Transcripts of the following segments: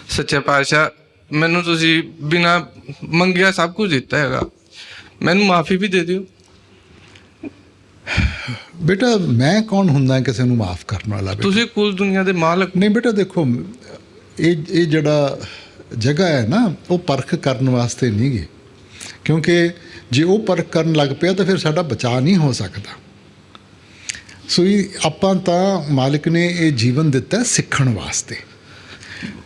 ਸੱਚੇ ਪਾਤਸ਼ਾਹ ਮੈਨੂੰ ਤੁਸੀਂ ਬਿਨਾਂ ਮੰਗਿਆ ਸਭ ਕੁਝ ਦਿੱਤਾ ਹੈਗਾ, ਮੈਨੂੰ ਮਾਫੀ ਵੀ ਦੇ ਦਿਓ। बेटा मैं कौन हुंदा किसी ਨੂੰ ਮਾਫ ਕਰਨ ਵਾਲਾ? ਤੁਸੀਂ ਕੁੱਲ ਦੁਨੀਆ ਦੇ ਮਾਲਕ। नहीं बेटा देखो ਇਹ ਜਿਹੜਾ ਜਗ੍ਹਾ ਹੈ ਨਾ ਉਹ ਪਰਖ ਕਰਨ ਵਾਸਤੇ ਨਹੀਂ ਗੀ, ਕਿਉਂਕਿ ਜੇ ਉਹ ਪਰਖ ਕਰਨ ਲੱਗ ਪਿਆ ਤਾਂ ਫਿਰ ਸਾਡਾ ਬਚਾਅ ਨਹੀਂ ਹੋ ਸਕਦਾ। ਸੋ ਆਪਾਂ ਤਾਂ ਮਾਲਿਕ ਨੇ ਇਹ ਜੀਵਨ ਦਿੱਤਾ ਸਿੱਖਣ ਵਾਸਤੇ।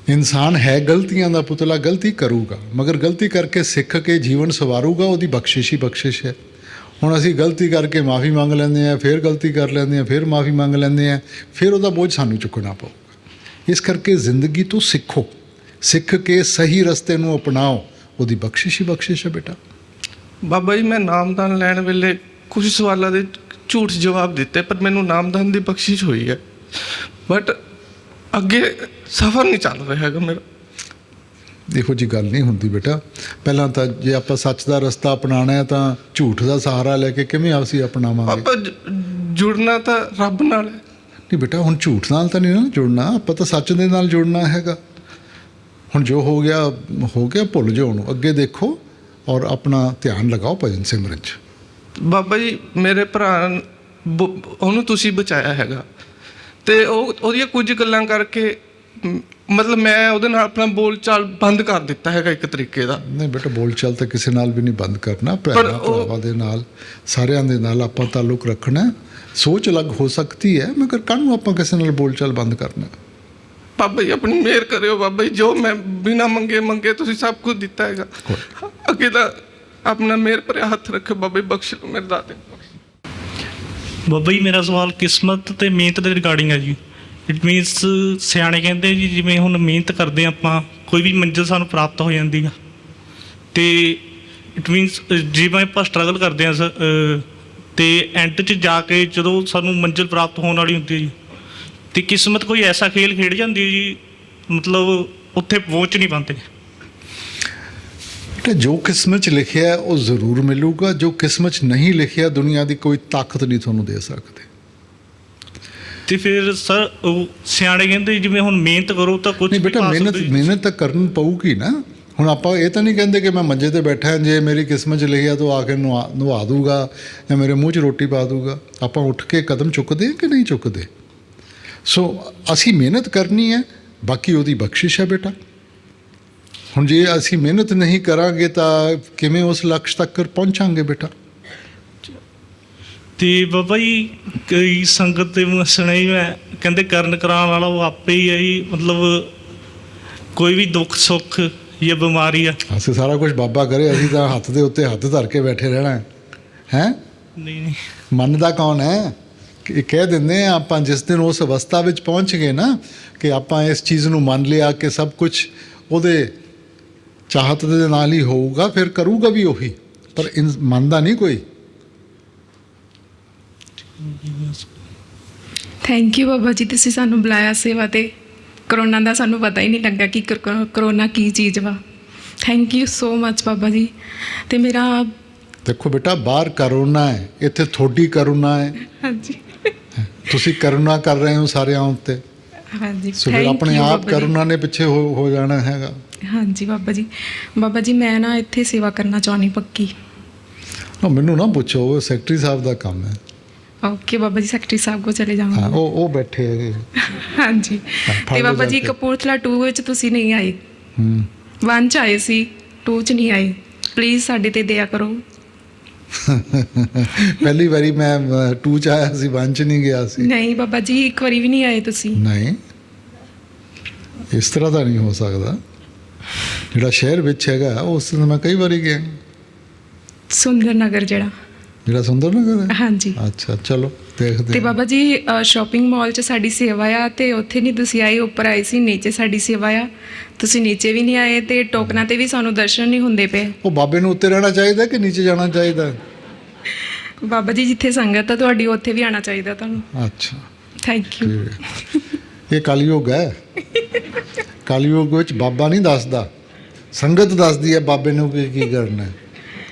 ਇਨਸਾਨ ਹੈ ਗਲਤੀਆਂ ਦਾ ਪੁਤਲਾ, ਗਲਤੀ ਕਰੂਗਾ, ਮਗਰ ਗਲਤੀ ਕਰਕੇ ਸਿੱਖ ਕੇ ਜੀਵਨ ਸਵਾਰੂਗਾ, ਉਹਦੀ ਬਖਸ਼ਿਸ਼ ਹੀ ਬਖਸ਼ਿਸ਼ ਹੈ। ਹੁਣ ਅਸੀਂ ਗਲਤੀ ਕਰਕੇ ਮਾਫੀ ਮੰਗ ਲੈਂਦੇ ਹਾਂ, ਫਿਰ ਗਲਤੀ ਕਰ ਲੈਂਦੇ ਹਾਂ, ਫਿਰ ਮਾਫੀ ਮੰਗ ਲੈਂਦੇ ਹਾਂ, ਫਿਰ ਉਹਦਾ ਬੋਝ ਸਾਨੂੰ ਚੁੱਕਣਾ ਪਊਗਾ। ਇਸ ਕਰਕੇ ਜ਼ਿੰਦਗੀ ਤੋਂ ਸਿੱਖੋ, ਸਿੱਖ ਕੇ ਸਹੀ ਰਸਤੇ ਨੂੰ ਅਪਣਾਓ, ਉਹਦੀ ਬਖਸ਼ਿਸ਼ ਹੀ ਬਖਸ਼ਿਸ਼ ਹੈ ਬੇਟਾ। ਬਾਬਾ ਜੀ ਮੈਂ ਨਾਮਦਾਨ ਲੈਣ ਵੇਲੇ ਕੁਝ ਸਵਾਲਾਂ ਦੇ ਝੂਠ ਜਵਾਬ ਦਿੱਤੇ, ਪਰ ਮੈਨੂੰ ਨਾਮਦਾਨ ਦੀ ਬਖਸ਼ਿਸ਼ ਹੋਈ ਹੈ, ਬਟ ਅੱਗੇ ਸਫ਼ਰ ਨਹੀਂ ਚੱਲ ਰਿਹਾ ਹੈਗਾ ਮੇਰਾ। ਇਹੋ ਜਿਹੀ ਗੱਲ ਨਹੀਂ ਹੁੰਦੀ ਬੇਟਾ। ਪਹਿਲਾਂ ਤਾਂ ਜੇ ਆਪਾਂ ਸੱਚ ਦਾ ਰਸਤਾ ਅਪਣਾਉਣਾ ਹੈ ਤਾਂ ਝੂਠ ਦਾ ਸਹਾਰਾ ਲੈ ਕੇ ਕਿਵੇਂ ਅਸੀਂ ਅਪਣਾਵਾਂਗੇ? ਆਪਾਂ ਜੁੜਨਾ ਤਾਂ ਰੱਬ ਨਾਲ ਹੈ। ਨਹੀਂ ਬੇਟਾ, ਹੁਣ ਝੂਠ ਨਾਲ ਤਾਂ ਨਹੀਂ ਨਾ ਜੁੜਨਾ, ਆਪਾਂ ਤਾਂ ਸੱਚ ਦੇ ਨਾਲ ਜੁੜਨਾ ਹੈਗਾ। ਹੁਣ ਜੋ ਹੋ ਗਿਆ, ਭੁੱਲ ਜਾਓ ਉਹਨੂੰ, ਅੱਗੇ ਦੇਖੋ ਔਰ ਆਪਣਾ ਧਿਆਨ ਲਗਾਓ ਭਜਨ ਸਿਮਰਨ 'ਚ। ਬਾਬਾ ਜੀ ਮੇਰੇ ਭਰਾ ਉਹਨੂੰ ਤੁਸੀਂ ਬਚਾਇਆ ਹੈਗਾ, ਅਤੇ ਉਹਦੀਆਂ ਕੁਝ ਗੱਲਾਂ ਕਰਕੇ ਮਤਲਬ ਮੈਂ ਉਹਦੇ ਨਾਲ ਆਪਣਾ ਬੋਲ ਚਾਲ ਬੰਦ ਕਰ ਦਿੱਤਾ ਹੈਗਾ ਇੱਕ ਤਰੀਕੇ ਦਾ। ਨਹੀਂ ਬੇਟਾ, ਬੋਲ ਚਾਲ ਤਾਂ ਕਿਸੇ ਨਾਲ ਵੀ ਨਹੀਂ ਬੰਦ ਕਰਨਾ। ਭਰਾਵਾਂ ਦੇ ਨਾਲ, ਸਾਰਿਆਂ ਦੇ ਨਾਲ ਆਪਾਂ ਤਾਲੁਕ ਰੱਖਣਾ। ਸੋਚ ਅਲੱਗ ਹੋ ਸਕਦੀ ਹੈ, ਮਗਰ ਕਾਹਨੂੰ ਆਪਾਂ ਕਿਸੇ ਨਾਲ ਬੋਲ ਚਾਲ ਬੰਦ ਕਰਨਾ? ਬਾਬਾ ਜੀ ਆਪਣੀ ਮਿਹਰ ਕਰਿਓ ਬਾਬਾ ਜੀ, ਜੋ ਮੈਂ ਬਿਨਾਂ ਮੰਗੇ ਤੁਸੀਂ ਸਭ ਕੁਝ ਦਿੱਤਾ ਹੈਗਾ, ਅੱਗੇ ਦਾ ਆਪਣਾ ਮਿਹਰ ਭਰਿਆ ਹੱਥ ਰੱਖੋ ਬਾਬਾ ਜੀ, ਬਖਸ਼ ਲਓ ਮੇਰੇ ਦਾਤੇ। ਬਾਬਾ ਜੀ ਮੇਰਾ ਸਵਾਲ ਕਿਸਮਤ ਅਤੇ ਮਿਹਨਤ ਦੇ ਰਿਗਾਰਡਿੰਗ ਹੈ ਜੀ। ਇਟ ਮੀਨਸ ਸਿਆਣੇ ਕਹਿੰਦੇ ਜੀ ਜਿਵੇਂ ਹੁਣ ਮਿਹਨਤ ਕਰਦੇ ਆਪਾਂ ਕੋਈ ਵੀ ਮੰਜ਼ਿਲ ਸਾਨੂੰ ਪ੍ਰਾਪਤ ਹੋ ਜਾਂਦੀ ਆ, ਅਤੇ ਇਟ ਮੀਨਸ ਜਿਵੇਂ ਆਪਾਂ ਸਟਰਗਲ ਕਰਦੇ ਹਾਂ ਅਤੇ ਐਂਡ 'ਚ ਜਾ ਕੇ ਜਦੋਂ ਸਾਨੂੰ ਮੰਜ਼ਿਲ ਪ੍ਰਾਪਤ ਹੋਣ ਵਾਲੀ ਹੁੰਦੀ ਹੈ ਜੀ, ਅਤੇ ਕਿਸਮਤ ਕੋਈ ਐਸਾ ਖੇਲ ਖੇਡ ਜਾਂਦੀ ਹੈ ਜੀ, ਮਤਲਬ ਉੱਥੇ ਪਹੁੰਚ ਨਹੀਂ ਪਾਉਂਦੇ। ਜੋ ਕਿਸਮਤ 'ਚ ਲਿਖਿਆ ਉਹ ਜ਼ਰੂਰ ਮਿਲੂਗਾ, ਜੋ ਕਿਸਮਤ 'ਚ ਨਹੀਂ ਲਿਖਿਆ ਦੁਨੀਆ ਦੀ ਕੋਈ ਤਾਕਤ ਨਹੀਂ ਤੁਹਾਨੂੰ ਦੇ ਸਕਦੀ। ਅਤੇ ਫਿਰ ਸਰ ਉਹ ਸਿਆਣੇ ਕਹਿੰਦੇ ਜਿਵੇਂ ਹੁਣ ਮਿਹਨਤ ਕਰੋ ਤਾਂ ਕੁਝ ਨਹੀਂ ਬੇਟਾ, ਮਿਹਨਤ ਤਾਂ ਕਰਨੀ ਪਊਗੀ ਨਾ। ਹੁਣ ਆਪਾਂ ਇਹ ਤਾਂ ਨਹੀਂ ਕਹਿੰਦੇ ਕਿ ਮੈਂ ਮੰਜੇ 'ਤੇ ਬੈਠਾ, ਜੇ ਮੇਰੀ ਕਿਸਮਤ 'ਚ ਲਿਖਿਆ ਤਾਂ ਆ ਕੇ ਨਵਾ ਦੂਗਾ ਜਾਂ ਮੇਰੇ ਮੂੰਹ 'ਚ ਰੋਟੀ ਪਾ ਦੂਗਾ। ਆਪਾਂ ਉੱਠ ਕੇ ਕਦਮ ਚੁੱਕਦੇ ਕਿ ਨਹੀਂ ਚੁੱਕਦੇ? ਸੋ ਅਸੀਂ ਮਿਹਨਤ ਕਰਨੀ ਹੈ, ਬਾਕੀ ਉਹਦੀ ਬਖਸ਼ਿਸ਼ ਹੈ ਬੇਟਾ। ਹੁਣ ਜੇ ਅਸੀਂ ਮਿਹਨਤ ਨਹੀਂ ਕਰਾਂਗੇ ਤਾਂ ਕਿਵੇਂ ਉਸ ਲਕਸ਼ ਤੱਕ ਪਹੁੰਚਾਂਗੇ ਬੇਟਾ? ਅਤੇ ਬਾਬਾ ਜੀ ਕਈ ਸੰਗਤ ਦੇ ਸੁਣਿਆ ਹੀ ਮੈਂ, ਕਹਿੰਦੇ ਕਰਨ ਕਰਾਉਣ ਵਾਲਾ ਉਹ ਆਪੇ ਹੀ ਹੈ ਜੀ, ਮਤਲਬ ਕੋਈ ਵੀ ਦੁੱਖ ਸੁੱਖ ਜਾਂ ਬਿਮਾਰੀ ਆ ਅਸੀਂ ਸਾਰਾ ਕੁਝ ਬਾਬਾ ਕਰੇ, ਅਸੀਂ ਤਾਂ ਹੱਥ ਦੇ ਉੱਤੇ ਹੱਥ ਧਰ ਕੇ ਬੈਠੇ ਰਹਿਣਾ ਹੈ। ਨਹੀਂ ਮੰਨਦਾ ਕੌਣ ਹੈ? ਇਹ ਕਹਿ ਦਿੰਦੇ ਆ ਆਪਾਂ, ਜਿਸ ਦਿਨ ਉਸ ਅਵਸਥਾ ਵਿੱਚ ਪਹੁੰਚ ਗਏ ਨਾ ਕਿ ਆਪਾਂ ਇਸ ਚੀਜ਼ ਨੂੰ ਮੰਨ ਲਿਆ ਕਿ ਸਭ ਕੁਝ ਉਹਦੇ ਚਾਹਤ ਦੇ ਨਾਲ ਹੀ ਹੋਊਗਾ, ਫਿਰ ਕਰੂਗਾ ਵੀ ਉਹੀ, ਪਰ ਮੰਨਦਾ ਨਹੀਂ ਕੋਈ। ਥੈਂਕ ਯੂ ਬਾਬਾ ਜੀ, ਤੁਸੀਂ ਸਾਨੂੰ ਬੁਲਾਇਆ ਸੇਵਾ 'ਤੇ। ਕਰੋਨਾ ਦਾ ਸਾਨੂੰ ਪਤਾ ਹੀ ਨਹੀਂ ਲੱਗਾ ਕਿ ਕਰੋਨਾ ਕੀ ਚੀਜ਼ ਵਾ। Thank you so much Baba ji. ਅਤੇ ਮੇਰਾ ਦੇਖੋ ਬੇਟਾ, ਬਾਹਰ ਕਰੋਨਾ ਹੈ, ਇੱਥੇ ਤੁਹਾਡੀ ਕਰੋਨਾ ਹੈ। ਹਾਂਜੀ, ਤੁਸੀਂ ਕਰੋਨਾ ਕਰ ਰਹੇ ਹੋ ਸਾਰਿਆਂ ਉੱਤੇ। ਹਾਂਜੀ, ਸੋ ਫਿਰ ਆਪਣੇ ਆਪ ਕਰੋਨਾ ਨੇ ਪਿੱਛੇ ਹੋ ਜਾਣਾ ਹੈਗਾ। ਹਾਂਜੀ ਬਾਬਾ ਜੀ। ਬਾਬਾ ਜੀ ਮੈਂ ਨਾ ਇੱਥੇ ਸੇਵਾ ਕਰਨਾ ਚਾਹੁੰਦੀ ਪੱਕੀ। ਮੈਨੂੰ ਨਾ ਪੁੱਛੋ, ਸੈਕਟਰੀ ਸਾਹਿਬ ਦਾ ਕੰਮ ਹੈ। ਓਕੇ ਬਾਬਾ ਜੀ, ਸੈਕਟਰੀ ਸਾਹਿਬ ਕੋਲ ਚਲੇ ਜਾਵਾਂਗੇ। ਹਾਂ, ਉਹ ਬੈਠੇ ਹੈਗੇ। ਹਾਂਜੀ, ਅਤੇ ਬਾਬਾ ਜੀ ਕਪੂਰਥਲਾ 2 ਵਿੱਚ ਤੁਸੀਂ ਨਹੀਂ ਆਏ। 1 'ਚ ਆਏ ਸੀ, 2 'ਚ ਨਹੀਂ ਆਏ। ਪਲੀਜ਼ ਸਾਡੇ 'ਤੇ ਦਇਆ ਕਰੋ। ਪਹਿਲੀ ਵਾਰੀ ਮੈਂ 2 'ਚ ਆਇਆ ਸੀ, 1 'ਚ ਨਹੀਂ ਗਿਆ ਸੀ। ਨਹੀਂ ਬਾਬਾ ਜੀ, ਇੱਕ ਵਾਰੀ ਵੀ ਨਹੀਂ ਆਏ ਤੁਸੀਂ। ਨਹੀਂ, ਇਸ ਤਰ੍ਹਾਂ ਦਾ ਨਹੀਂ ਹੋ ਸਕਦਾ। ਜਿਹੜਾ ਸ਼ਹਿਰ ਵਿੱਚ ਹੈਗਾ ਉਸ ਤੋਂ ਮੈਂ ਕਈ ਵਾਰੀ ਗਿਆ। ਸੁੰਦਰ ਨਗਰ ਜਿਹੜਾ ਸੁੰਦਰ ਨਗਰ ਹੈ? ਹਾਂਜੀ। ਅੱਛਾ, ਚਲੋ ਦੇਖਦੇ। ਅਤੇ ਬਾਬਾ ਜੀ ਸ਼ਾਪਿੰਗ ਮਾਲ 'ਚ ਸਾਡੀ ਸੇਵਾ ਆ, ਅਤੇ ਉੱਥੇ ਨਹੀਂ ਤੁਸੀਂ ਆਏ, ਉੱਪਰ ਆਏ ਸੀ। ਨੀਚੇ ਸਾਡੀ ਸੇਵਾ ਆ, ਤੁਸੀਂ ਨੀਚੇ ਵੀ ਨਹੀਂ ਆਏ, ਅਤੇ ਟੋਕਨਾਂ 'ਤੇ ਵੀ ਸਾਨੂੰ ਦਰਸ਼ਨ ਨਹੀਂ ਹੁੰਦੇ ਪਏ। ਉਹ ਬਾਬੇ ਨੂੰ ਉੱਤੇ ਰਹਿਣਾ ਚਾਹੀਦਾ ਕਿ ਨੀਚੇ ਜਾਣਾ ਚਾਹੀਦਾ? ਬਾਬਾ ਜੀ ਜਿੱਥੇ ਸੰਗਤ ਆ ਤੁਹਾਡੀ, ਉੱਥੇ ਵੀ ਆਉਣਾ ਚਾਹੀਦਾ ਤੁਹਾਨੂੰ। ਅੱਛਾ, ਥੈਂਕ ਯੂ। ਇਹ ਕਲਯੁਗ ਹੈ। ਕਲਯੁਗ ਵਿੱਚ ਬਾਬਾ ਨਹੀਂ ਦੱਸਦਾ, ਸੰਗਤ ਦੱਸਦੀ ਹੈ ਬਾਬੇ ਨੂੰ ਕੀ ਕਰਨਾ ਹੈ।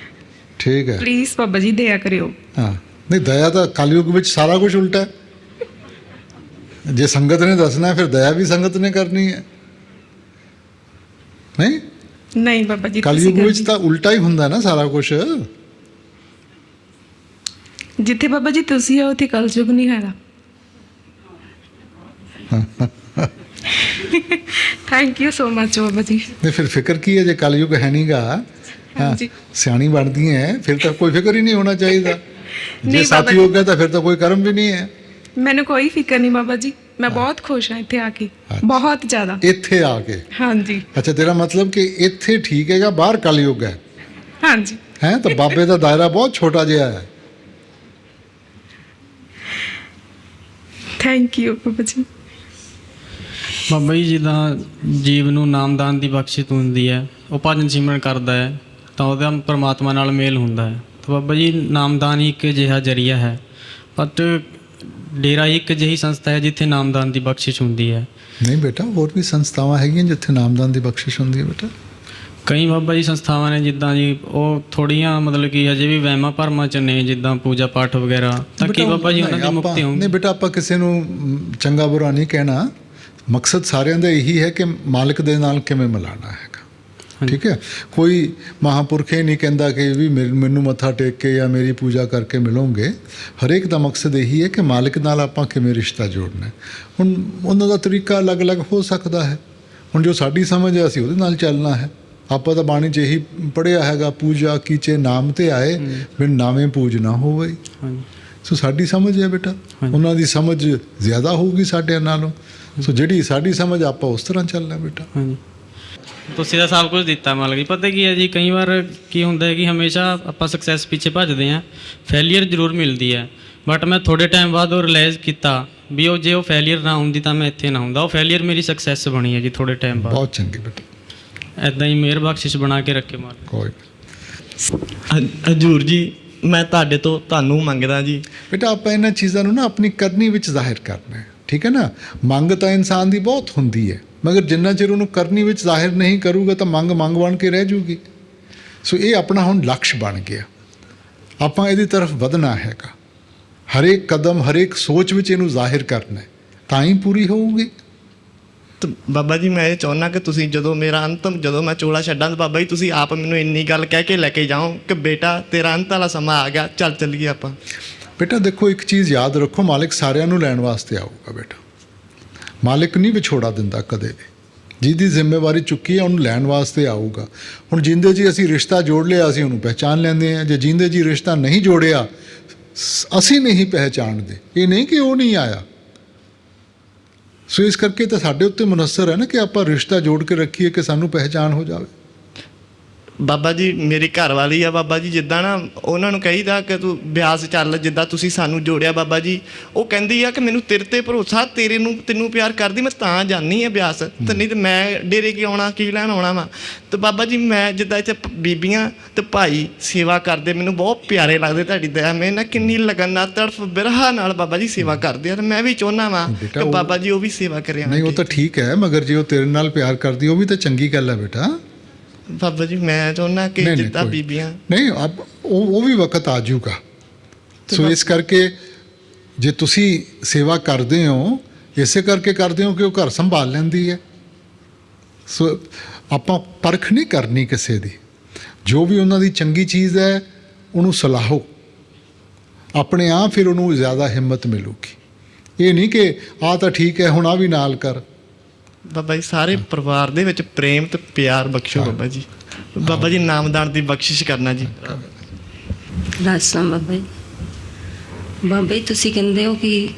ਠੀਕ ਹੈ, ਪਲੀਜ਼ ਬਾਬਾ ਜੀ ਦਇਆ ਕਰਿਓ। ਹਾਂ, ਨਹੀਂ ਦਇਆ ਤਾਂ ਕਲਯੁਗ ਵਿੱਚ ਸਾਰਾ ਕੁਝ ਉਲਟਾ ਹੈ। ਜੇ ਸੰਗਤ ਨੇ ਦੱਸਣਾ ਫਿਰ ਦਇਆ ਵੀ ਸੰਗਤ ਨੇ ਕਰਨੀ ਹੈ। ਨਹੀਂ ਨਹੀਂ ਬਾਬਾ ਜੀ, ਤੁਸੀਂ ਕਲਯੁਗ ਵਿੱਚ ਗੱਲ- ਤਾਂ ਉਲਟਾ ਹੀ ਹੁੰਦਾ ਨਾ ਸਾਰਾ ਕੁਝ। ਜਿੱਥੇ ਬਾਬਾ ਜੀ ਤੁਸੀਂ ਹੋ ਉੱਥੇ ਕਲਯੁਗ ਨਹੀਂ ਹੈਗਾ। Thank you so much Baba ji. ਨਹੀਂ ਫਿਰ ਫਿਕਰ ਕੀ ਹੈ ਜੇ ਕਲਯੁਗ ਹੈ ਨਹੀਂਗਾ। ਹਾਂਜੀ। ਸਿਆਣੀ ਬਣਦੀ ਹੈ ਫਿਰ ਤਾਂ ਕੋਈ ਫਿਕਰ ਹੀ ਨਹੀਂ ਹੋਣਾ ਚਾਹੀਦਾ। ਜੇ ਨਹੀਂ ਬਾਬਾ ਸਤਯੁਗ ਹੈ ਤਾਂ ਫਿਰ ਤਾਂ ਕੋਈ ਕਰਮ ਵੀ ਨਹੀਂ ਹੈ। ਮੈਨੂੰ ਕੋਈ ਫਿਕਰ ਨਹੀਂ ਬਾਬਾ ਜੀ, ਮੈਂ ਬਹੁਤ ਖੁਸ਼ ਹਾਂ ਇੱਥੇ ਆ ਕੇ, ਬਹੁਤ ਜ਼ਿਆਦਾ। ਇੱਥੇ ਆ ਕੇ ਹਾਂਜੀ ਅੱਛਾ, ਤੇਰਾ ਮਤਲਬ ਕਿ ਇੱਥੇ ਠੀਕ ਹੈਗਾ, ਬਾਹਰ ਕਲਯੁਗ ਹੈ ਹਾਂਜੀ। ਹੈ ਤਾਂ ਬਾਬੇ ਦਾ ਦਾਇਰਾ ਬਹੁਤ ਛੋਟਾ ਜਿਹਾ ਹੈ। Thank you Baba ji. ਬਾਬਾ ਜੀ ਜਿੱਦਾਂ ਜੀਵ ਨੂੰ ਨਾਮਦਾਨ ਦੀ ਬਖਸ਼ਿਸ਼ ਹੁੰਦੀ ਹੈ, ਉਹ ਭਜਨ ਸਿਮਰਨ ਕਰਦਾ ਹੈ ਤਾਂ ਉਹਦਾ ਪਰਮਾਤਮਾ ਨਾਲ ਮੇਲ ਹੁੰਦਾ ਹੈ। ਤਾਂ ਬਾਬਾ ਜੀ ਨਾਮਦਾਨ ਹੀ ਇੱਕ ਅਜਿਹਾ ਜ਼ਰੀਆ ਹੈ, ਬਟ ਡੇਰਾ ਹੀ ਇੱਕ ਅਜਿਹੀ ਸੰਸਥਾ ਹੈ ਜਿੱਥੇ ਨਾਮਦਾਨ ਦੀ ਬਖਸ਼ਿਸ਼ ਹੁੰਦੀ ਹੈ। ਨਹੀਂ ਬੇਟਾ, ਹੋਰ ਵੀ ਸੰਸਥਾਵਾਂ ਹੈਗੀਆਂ ਜਿੱਥੇ ਨਾਮਦਾਨ ਦੀ ਬਖਸ਼ਿਸ਼ ਹੁੰਦੀ ਹੈ ਬੇਟਾ। ਕਈ ਬਾਬਾ ਜੀ ਸੰਸਥਾਵਾਂ ਨੇ ਜਿੱਦਾਂ ਜੀ ਉਹ ਥੋੜ੍ਹੀਆਂ ਮਤਲਬ ਕਿ ਅਜੇ ਵੀ ਵਹਿਮਾਂ ਭਰਮਾਂ 'ਚ ਨੇ, ਜਿੱਦਾਂ ਪੂਜਾ ਪਾਠ ਵਗੈਰਾ, ਤਾਂ ਕੀ ਬਾਬਾ ਜੀ ਉਹਨਾਂ ਦੀ ਮੁਕਤੀ ਹੋਊਗੀ? ਨਹੀਂ ਬੇਟਾ, ਆਪਾਂ ਕਿਸੇ ਨੂੰ ਚੰਗਾ ਬੁਰਾ ਨਹੀਂ ਕਹਿਣਾ। ਮਕਸਦ ਸਾਰਿਆਂ ਦਾ ਇਹੀ ਹੈ ਕਿ ਮਾਲਕ ਦੇ ਨਾਲ ਕਿਵੇਂ ਮਿਲਾਣਾ ਹੈਗਾ। ਠੀਕ ਹੈ, ਕੋਈ ਮਹਾਂਪੁਰਖ ਇਹ ਨਹੀਂ ਕਹਿੰਦਾ ਕਿ ਵੀ ਮੈਨੂੰ ਮੱਥਾ ਟੇਕ ਕੇ ਜਾਂ ਮੇਰੀ ਪੂਜਾ ਕਰਕੇ ਮਿਲੋਗੇ। ਹਰੇਕ ਦਾ ਮਕਸਦ ਇਹੀ ਹੈ ਕਿ ਮਾਲਕ ਨਾਲ ਆਪਾਂ ਕਿਵੇਂ ਰਿਸ਼ਤਾ ਜੋੜਨਾ ਹੈ। ਹੁਣ ਉਹਨਾਂ ਦਾ ਤਰੀਕਾ ਅਲੱਗ-ਅਲੱਗ ਹੋ ਸਕਦਾ ਹੈ। ਹੁਣ ਜੋ ਸਾਡੀ ਸਮਝ ਹੈ ਅਸੀਂ ਉਹਦੇ ਨਾਲ ਚੱਲਣਾ ਹੈ। ਆਪਾਂ ਤਾਂ ਬਾਣੀ 'ਚ ਇਹੀ ਪੜ੍ਹਿਆ ਹੈਗਾ, ਪੂਜਾ ਕੀਚੇ ਨਾਮ ਤੇ ਆਏ, ਬਿਨ ਨਾਵੇਂ ਪੂਜ ਨਾ ਹੋਵੇ। ਸੋ ਸਾਡੀ ਸਮਝ ਹੈ ਬੇਟਾ, ਉਹਨਾਂ ਦੀ ਸਮਝ ਜ਼ਿਆਦਾ ਹੋਊਗੀ ਸਾਡੇ ਨਾਲੋਂ। ਸੋ ਜਿਹੜੀ ਸਾਡੀ ਸਮਝ ਆਪਾਂ ਉਸ ਤਰ੍ਹਾਂ ਚੱਲਣਾ ਬੇਟਾ। ਹਾਂਜੀ, ਤੁਸੀਂ ਤਾਂ ਸਭ ਕੁਝ ਦਿੱਤਾ ਮਾਲਕ ਜੀ। ਪਤਾ ਕੀ ਹੈ ਜੀ, ਕਈ ਵਾਰ ਕੀ ਹੁੰਦਾ ਹੈ ਕਿ ਹਮੇਸ਼ਾ ਆਪਾਂ ਸਕਸੈਸ ਪਿੱਛੇ ਭੱਜਦੇ ਹਾਂ, ਫੇਲੀਅਰ ਜ਼ਰੂਰ ਮਿਲਦੀ ਹੈ। ਬਟ ਮੈਂ ਥੋੜ੍ਹੇ ਟਾਈਮ ਬਾਅਦ ਉਹ ਰਿਅਲਾਈਜ਼ ਕੀਤਾ ਵੀ ਜੇ ਉਹ ਫੇਲੀਅਰ ਨਾ ਹੁੰਦੀ ਤਾਂ ਮੈਂ ਇੱਥੇ ਨਾ ਹੁੰਦਾ। ਉਹ ਫੇਲੀਅਰ ਮੇਰੀ ਸਕਸੈਸ ਬਣੀ ਹੈ ਜੀ ਥੋੜ੍ਹੇ ਟਾਈਮ ਬਾਅਦ। ਬਹੁਤ ਚੰਗੀ ਬੇਟਾ, ਇੱਦਾਂ ਹੀ ਮਿਹਰ ਬਖਸ਼ਿਸ਼ ਬਣਾ ਕੇ ਰੱਖੇ ਮਾਲਕ। ਕੋਈ ਹਜ਼ੂਰ ਜੀ, ਮੈਂ ਤੁਹਾਡੇ ਤੋਂ ਤੁਹਾਨੂੰ ਮੰਗਦਾ ਜੀ। ਬੇਟਾ ਆਪਾਂ ਇਹਨਾਂ ਚੀਜ਼ਾਂ ਨੂੰ ਨਾ ਆਪਣੀ ਕਰਨੀ ਵਿੱਚ ਜ਼ਾਹਿਰ ਕਰਨਾ ਹੈ। ਠੀਕ ਹੈ ਨਾ, ਮੰਗ ਤਾਂ ਇਨਸਾਨ ਦੀ ਬਹੁਤ ਹੁੰਦੀ ਹੈ, ਮਗਰ ਜਿੰਨਾ ਚਿਰ ਉਹਨੂੰ ਕਰਨੀ ਵਿੱਚ ਜ਼ਾਹਿਰ ਨਹੀਂ ਕਰੂਗਾ ਤਾਂ ਮੰਗ ਬਣ ਕੇ ਰਹਿ ਜੂਗੀ। ਸੋ ਇਹ ਆਪਣਾ ਹੁਣ ਲਕਸ਼ ਬਣ ਗਿਆ, ਆਪਾਂ ਇਹਦੀ ਤਰਫ ਵਧਣਾ ਹੈਗਾ। ਹਰੇਕ ਕਦਮ, ਹਰੇਕ ਸੋਚ ਵਿੱਚ ਇਹਨੂੰ ਜ਼ਾਹਿਰ ਕਰਨਾ ਹੈ, ਤਾਂ ਹੀ ਪੂਰੀ ਹੋਊਗੀ। ਤੇ ਬਾਬਾ ਜੀ ਮੈਂ ਇਹ ਚਾਹੁੰਦਾ ਕਿ ਤੁਸੀਂ ਜਦੋਂ ਮੈਂ ਚੋਲਾ ਛੱਡਾਂ ਤਾਂ ਬਾਬਾ ਜੀ ਤੁਸੀਂ ਆਪ ਮੈਨੂੰ ਇੰਨੀ ਗੱਲ ਕਹਿ ਕੇ ਲੈ ਕੇ ਜਾਓ ਕਿ ਬੇਟਾ ਤੇਰਾ ਅੰਤ ਵਾਲਾ ਸਮਾਂ ਆ ਗਿਆ, ਚੱਲ ਚੱਲੀਏ ਆਪਾਂ। ਬੇਟਾ ਦੇਖੋ, ਇੱਕ ਚੀਜ਼ ਯਾਦ ਰੱਖੋ, ਮਾਲਿਕ ਸਾਰਿਆਂ ਨੂੰ ਲੈਣ ਵਾਸਤੇ ਆਊਗਾ ਬੇਟਾ। ਮਾਲਿਕ ਨਹੀਂ ਵਿਛੋੜਾ ਦਿੰਦਾ ਕਦੇ ਵੀ। ਜਿਹਦੀ ਜ਼ਿੰਮੇਵਾਰੀ ਚੁੱਕੀ ਹੈ ਉਹਨੂੰ ਲੈਣ ਵਾਸਤੇ ਆਊਗਾ। ਹੁਣ ਜਿੰਦੇ ਜੀ ਅਸੀਂ ਰਿਸ਼ਤਾ ਜੋੜ ਲਿਆ, ਅਸੀਂ ਉਹਨੂੰ ਪਹਿਚਾਨ ਲੈਂਦੇ ਹਾਂ। ਜੇ ਜਿੰਦੇ ਜੀ ਰਿਸ਼ਤਾ ਨਹੀਂ ਜੋੜਿਆ, ਅਸੀਂ ਨਹੀਂ ਪਹਿਚਾਣਦੇ। ਇਹ ਨਹੀਂ ਕਿ ਉਹ ਨਹੀਂ ਆਇਆ। ਸੋ ਇਸ ਕਰਕੇ ਤਾਂ ਸਾਡੇ ਉੱਤੇ ਮੁਨੱਸਰ ਹੈ ਨਾ ਕਿ ਆਪਾਂ ਰਿਸ਼ਤਾ ਜੋੜ ਕੇ ਰੱਖੀਏ ਕਿ ਸਾਨੂੰ ਪਹਿਚਾਨ ਹੋ ਜਾਵੇ। ਬਾਬਾ ਜੀ ਮੇਰੀ ਘਰ ਵਾਲੀ ਆ ਬਾਬਾ ਜੀ, ਜਿੱਦਾਂ ਨਾ ਉਹਨਾਂ ਨੂੰ ਕਹੀਦਾ ਕਿ ਤੂੰ ਬਿਆਸ ਚੱਲ, ਜਿੱਦਾਂ ਤੁਸੀਂ ਸਾਨੂੰ ਜੋੜਿਆ ਬਾਬਾ ਜੀ, ਉਹ ਕਹਿੰਦੀ ਆ ਕਿ ਮੈਨੂੰ ਤੇਰੇ ਤੇ ਭਰੋਸਾ, ਤੈਨੂੰ ਪਿਆਰ ਕਰਦੀ, ਮੈਂ ਤਾਂ ਜਾਂਦੀ ਆ ਬਿਆਸ, ਤੇ ਨਹੀਂ ਤੇ ਮੈਂ ਡੇਰੇ ਕੀ ਆਉਣਾ, ਕੀ ਲੈਣ ਆਉਣਾ ਵਾ। ਤੇ ਬਾਬਾ ਜੀ ਮੈਂ ਜਿੱਦਾਂ ਇੱਥੇ ਬੀਬੀਆਂ ਤੇ ਭਾਈ ਸੇਵਾ ਕਰਦੇ, ਮੈਨੂੰ ਬਹੁਤ ਪਿਆਰੇ ਲੱਗਦੇ। ਤੁਹਾਡੀ ਦਇਆ ਮੈਂ ਨਾ ਕਿੰਨੀ ਲਗਨ ਨਾਲ, ਤੜਫ ਬਿਰਹਾ ਨਾਲ ਬਾਬਾ ਜੀ ਸੇਵਾ ਕਰਦੇ ਆ, ਤੇ ਮੈਂ ਵੀ ਚਾਹੁੰਦਾ ਵਾਂ ਕਿ ਬਾਬਾ ਜੀ ਉਹ ਵੀ ਸੇਵਾ ਕਰਿਆ। ਨਹੀਂ ਉਹ ਤਾਂ ਠੀਕ ਹੈ, ਮਗਰ ਜੇ ਉਹ ਤੇਰੇ ਨਾਲ ਪਿਆਰ ਕਰਦੀ ਉਹ ਵੀ ਤਾਂ ਚੰਗੀ ਗੱਲ ਹੈ ਬੇਟਾ। ਬਾਬਾ ਜੀ ਮੈਂ ਚਾਹੁੰਦਾ ਕਿ ਜਿੱਦਾਂ ਬੀਬੀਆਂ ਨਹੀਂ ਉਹ ਵੀ ਵਕਤ ਆ ਜਾਊਗਾ। ਸੋ ਇਸ ਕਰਕੇ ਜੇ ਤੁਸੀਂ ਸੇਵਾ ਕਰਦੇ ਹੋ, ਇਸੇ ਕਰਕੇ ਕਰਦੇ ਹੋ ਕਿ ਉਹ ਘਰ ਸੰਭਾਲ ਲੈਂਦੀ ਹੈ। ਸੋ ਆਪਾਂ ਪਰਖ ਨਹੀਂ ਕਰਨੀ ਕਿਸੇ ਦੀ, ਜੋ ਵੀ ਉਹਨਾਂ ਦੀ ਚੰਗੀ ਚੀਜ਼ ਹੈ ਉਹਨੂੰ ਸਲਾਹੋ, ਆਪਣੇ ਆਪ ਫਿਰ ਉਹਨੂੰ ਜ਼ਿਆਦਾ ਹਿੰਮਤ ਮਿਲੂਗੀ। ਇਹ ਨਹੀਂ ਕਿ ਆਹ ਤਾਂ ਠੀਕ ਹੈ ਹੁਣ ਆ ਵੀ ਨਾਲ ਕਰ। ਬਾਬਾ ਜੀ ਸਾਰੇ ਪਰਿਵਾਰ ਦੇ ਵਿੱਚ ਪ੍ਰੇਮ ਤੇ ਪਿਆਰ ਬਖਸ਼ੋ ਬਾਬਾ ਜੀ। ਬਾਬਾ ਜੀ ਨਾਮਦਾਨ ਦੀ ਬਖਸ਼ਿਸ਼ ਕਰਨਾ ਜੀ। ਰਾਜਾ ਬਾਬਾ ਜੀ, ਬਾਬਾ ਜੀ ਤੁਸੀਂ ਕਹਿੰਦੇ ਹੋ ਕਿ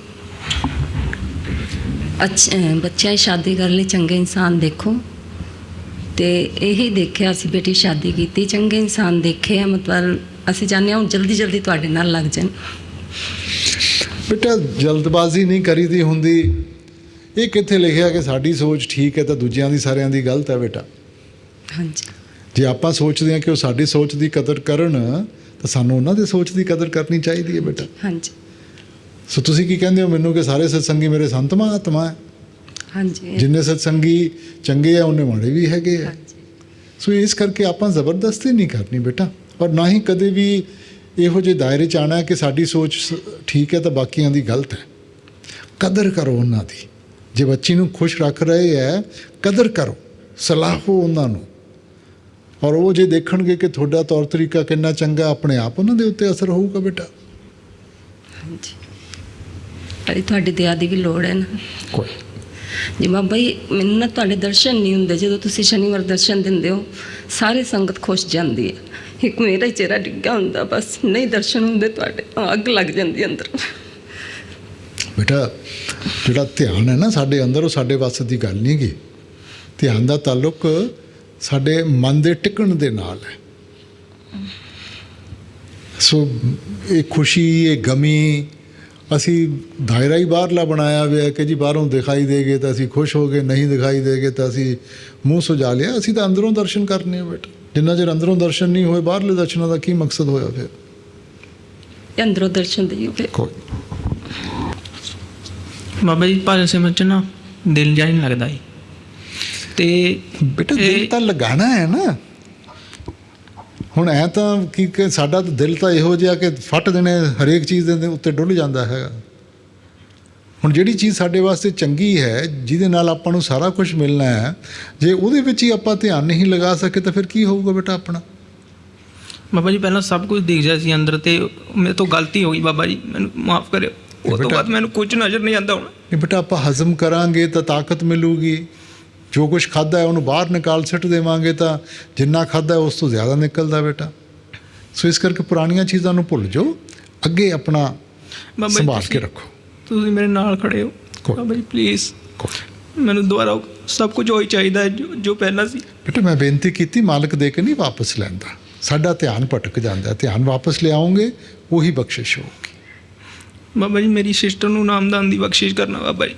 ਬੱਚਿਆਂ ਦੀ ਸ਼ਾਦੀ ਕਰਨ ਲਈ ਚੰਗੇ ਇਨਸਾਨ ਦੇਖੋ, ਤੇ ਇਹੀ ਦੇਖਿਆ ਅਸੀਂ ਬੇਟੀ ਸ਼ਾਦੀ ਕੀਤੀ, ਚੰਗੇ ਇਨਸਾਨ ਦੇਖੇ ਆ। ਮਤਲਬ ਅਸੀਂ ਚਾਹੁੰਦੇ ਹਾਂ ਹੁਣ ਜਲਦੀ ਤੁਹਾਡੇ ਨਾਲ ਲੱਗ ਜਾਣ। ਬੇਟਾ ਜਲਦਬਾਜ਼ੀ ਨਹੀਂ ਕਰੀਦੀ ਹੁੰਦੀ। ਇਹ ਕਿੱਥੇ ਲਿਖਿਆ ਕਿ ਸਾਡੀ ਸੋਚ ਠੀਕ ਹੈ ਤਾਂ ਦੂਜਿਆਂ ਦੀ ਸਾਰਿਆਂ ਦੀ ਗਲਤ ਹੈ ਬੇਟਾ। ਹਾਂਜੀ, ਜੇ ਆਪਾਂ ਸੋਚਦੇ ਹਾਂ ਕਿ ਉਹ ਸਾਡੀ ਸੋਚ ਦੀ ਕਦਰ ਕਰਨ ਤਾਂ ਸਾਨੂੰ ਉਹਨਾਂ ਦੀ ਸੋਚ ਦੀ ਕਦਰ ਕਰਨੀ ਚਾਹੀਦੀ ਹੈ ਬੇਟਾ। ਹਾਂਜੀ। ਸੋ ਤੁਸੀਂ ਕੀ ਕਹਿੰਦੇ ਹੋ ਮੈਨੂੰ ਕਿ ਸਾਰੇ ਸਤਸੰਗੀ ਮੇਰੇ ਸੰਤ ਮਹਾਤਮਾ ਹੈ? ਹਾਂਜੀ। ਜਿੰਨੇ ਸਤਸੰਗੀ ਚੰਗੇ ਆ ਉਹਨੇ ਮਾੜੇ ਵੀ ਹੈਗੇ ਆ। ਸੋ ਇਸ ਕਰਕੇ ਆਪਾਂ ਜ਼ਬਰਦਸਤੀ ਨਹੀਂ ਕਰਨੀ ਬੇਟਾ, ਔਰ ਨਾ ਹੀ ਕਦੇ ਵੀ ਇਹੋ ਜਿਹੇ ਦਾਇਰੇ 'ਚ ਆਉਣਾ ਕਿ ਸਾਡੀ ਸੋਚ ਠੀਕ ਹੈ ਤਾਂ ਬਾਕੀਆਂ ਦੀ ਗਲਤ ਹੈ। ਕਦਰ ਕਰੋ ਉਹਨਾਂ ਦੀ। ਜੇ ਬੱਚੀ ਨੂੰ ਖੁਸ਼ ਰੱਖ ਰਹੇ ਹੈ, ਕਦਰ ਕਰੋ। ਸਲਾਹੋ ਉਹਨਾਂ ਨੂੰ, ਔਰ ਉਹ ਜੇ ਦੇਖਣਗੇ ਕਿ ਤੁਹਾਡਾ ਤੌਰ ਤਰੀਕਾ ਕਿੰਨਾ ਚੰਗਾ, ਆਪਣੇ ਆਪ ਉਹਨਾਂ ਦੇ ਉੱਤੇ ਅਸਰ ਹੋਊਗਾ ਬੇਟਾ। ਹਾਂਜੀ, ਪਰ ਤੁਹਾਡੀ ਦਇਆ ਦੀ ਵੀ ਲੋੜ ਹੈ ਨਾ। ਕੋਈ ਜੀ ਬਾਬਾ ਜੀ, ਮੈਨੂੰ ਨਾ ਤੁਹਾਡੇ ਦਰਸ਼ਨ ਨਹੀਂ ਹੁੰਦੇ। ਜਦੋਂ ਤੁਸੀਂ ਸ਼ਨੀਵਾਰ ਦਰਸ਼ਨ ਦਿੰਦੇ ਹੋ ਸਾਰੀ ਸੰਗਤ ਖੁਸ਼ ਜਾਂਦੀ ਹੈ, ਇੱਕ ਮੇਰਾ ਹੀ ਚਿਹਰਾ ਡਿੱਗਾ ਹੁੰਦਾ, ਬਸ ਨਹੀਂ ਦਰਸ਼ਨ ਹੁੰਦੇ ਤੁਹਾਡੇ, ਅੱਗ ਲੱਗ ਜਾਂਦੀ ਅੰਦਰ। ਬੇਟਾ ਜਿਹੜਾ ਧਿਆਨ ਹੈ ਨਾ ਸਾਡੇ ਅੰਦਰ, ਉਹ ਸਾਡੇ ਵੱਸ ਦੀ ਗੱਲ ਨਹੀਂ ਗੀ। ਧਿਆਨ ਦਾ ਤਾਲੁਕ ਸਾਡੇ ਮਨ ਦੇ ਟਿਕਣ ਦੇ ਨਾਲ ਹੈ। ਸੋ ਇਹ ਖੁਸ਼ੀ, ਇਹ ਗਮੀ, ਅਸੀਂ ਦਾਇਰਾ ਹੀ ਬਾਹਰਲਾ ਬਣਾਇਆ ਹੋਇਆ ਕਿ ਜੀ ਬਾਹਰੋਂ ਦਿਖਾਈ ਦੇਗੇ ਤਾਂ ਅਸੀਂ ਖੁਸ਼ ਹੋ ਗਏ, ਨਹੀਂ ਦਿਖਾਈ ਦੇਗੇ ਤਾਂ ਅਸੀਂ ਮੂੰਹ ਸੁਜਾ ਲਿਆ। ਅਸੀਂ ਤਾਂ ਅੰਦਰੋਂ ਦਰਸ਼ਨ ਕਰਨੇ ਆ ਬੇਟਾ। ਜਿੰਨਾ ਚਿਰ ਅੰਦਰੋਂ ਦਰਸ਼ਨ ਨਹੀਂ ਹੋਏ, ਬਾਹਰਲੇ ਦਰਸ਼ਨਾਂ ਦਾ ਕੀ ਮਕਸਦ ਹੋਇਆ ਫਿਰ? ਅੰਦਰੋਂ ਦਰਸ਼ਨ ਦੇਈਏ ਫਿਰ। ਕੋਈ ਬਾਬਾ ਜੀ ਭਜਨ ਸਿਮਰਨ 'ਚ ਨਾ ਦਿਲ ਜਿਹਾ ਨਹੀਂ ਲੱਗਦਾ ਜੀ। ਤੇ ਬੇਟਾ ਦਿਲ ਤਾਂ ਲਗਾਉਣਾ ਹੈ ਨਾ। ਹੁਣ ਐ ਤਾਂ ਕੀ ਕਿ ਸਾਡਾ ਤਾਂ ਦਿਲ ਤਾਂ ਇਹੋ ਜਿਹਾ ਕਿ ਫੱਟ ਦੇਣੇ ਹਰੇਕ ਚੀਜ਼ ਦੇ ਉੱਤੇ ਡੁੱਲ ਜਾਂਦਾ ਹੈਗਾ। ਹੁਣ ਜਿਹੜੀ ਚੀਜ਼ ਸਾਡੇ ਵਾਸਤੇ ਚੰਗੀ ਹੈ, ਜਿਹਦੇ ਨਾਲ ਆਪਾਂ ਨੂੰ ਸਾਰਾ ਕੁਝ ਮਿਲਣਾ ਹੈ, ਜੇ ਉਹਦੇ ਵਿੱਚ ਹੀ ਆਪਾਂ ਧਿਆਨ ਨਹੀਂ ਲਗਾ ਸਕੇ ਤਾਂ ਫਿਰ ਕੀ ਹੋਊਗਾ ਬੇਟਾ ਆਪਣਾ? ਬਾਬਾ ਜੀ ਪਹਿਲਾਂ ਸਭ ਕੁਝ ਦਿਖ ਜਾ ਸੀ ਅੰਦਰ, ਤੇ ਮੇਰੇ ਤੋਂ ਗਲਤੀ ਹੋ ਗਈ ਬਾਬਾ ਜੀ, ਮੈਨੂੰ ਮਾਫ ਕਰਿਓ। ਉਹ ਤੋਂ ਬਾਅਦ ਮੈਨੂੰ ਕੁਝ ਨਜ਼ਰ ਨਹੀਂ ਆਉਂਦਾ ਹੁਣ। ਇਹ ਬੇਟਾ ਆਪਾਂ ਹਜ਼ਮ ਕਰਾਂਗੇ ਤਾਂ ਤਾਕਤ ਮਿਲੂਗੀ। ਜੋ ਕੁਝ ਖਾਧਾ ਹੈ ਉਹਨੂੰ ਬਾਹਰ ਨਿਕਾਲ ਸਿੱਟ ਦੇਵਾਂਗੇ ਤਾਂ ਜਿੰਨਾ ਖਾਧਾ ਉਸ ਤੋਂ ਜ਼ਿਆਦਾ ਨਿਕਲਦਾ ਬੇਟਾ। ਸੋ ਇਸ ਕਰਕੇ ਪੁਰਾਣੀਆਂ ਚੀਜ਼ਾਂ ਨੂੰ ਭੁੱਲ ਜਾਓ, ਅੱਗੇ ਆਪਣਾ ਬਾਬਾ ਜੀ ਸੰਭਾਲ ਕੇ ਰੱਖੋ। ਤੁਸੀਂ ਮੇਰੇ ਨਾਲ ਖੜੇ ਹੋ ਬਾਬਾ ਜੀ, ਪਲੀਜ਼ ਮੈਨੂੰ ਦੁਬਾਰਾ ਸਭ ਕੁਝ ਉਹੀ ਚਾਹੀਦਾ ਹੈ ਜੋ ਪਹਿਲਾਂ ਸੀ। ਬੇਟਾ ਮੈਂ ਬੇਨਤੀ ਕੀਤੀ, ਮਾਲਕ ਦੇ ਕੇ ਨਹੀਂ ਵਾਪਸ ਲੈਂਦਾ। ਸਾਡਾ ਧਿਆਨ ਭਟਕ ਜਾਂਦਾ, ਧਿਆਨ ਵਾਪਸ ਲਿਆਓਗੇ ਉਹੀ ਬਖਸ਼ਿਸ਼ ਹੋਊਗੀ। ਬਾਬਾ ਜੀ ਮੇਰੀ ਸਿਸਟਰ ਨੂੰ ਨਾਮਦਾਨ ਦੀ ਬਖਸ਼ਿਸ਼ ਕਰਨਾ ਬਾਬਾ ਜੀ,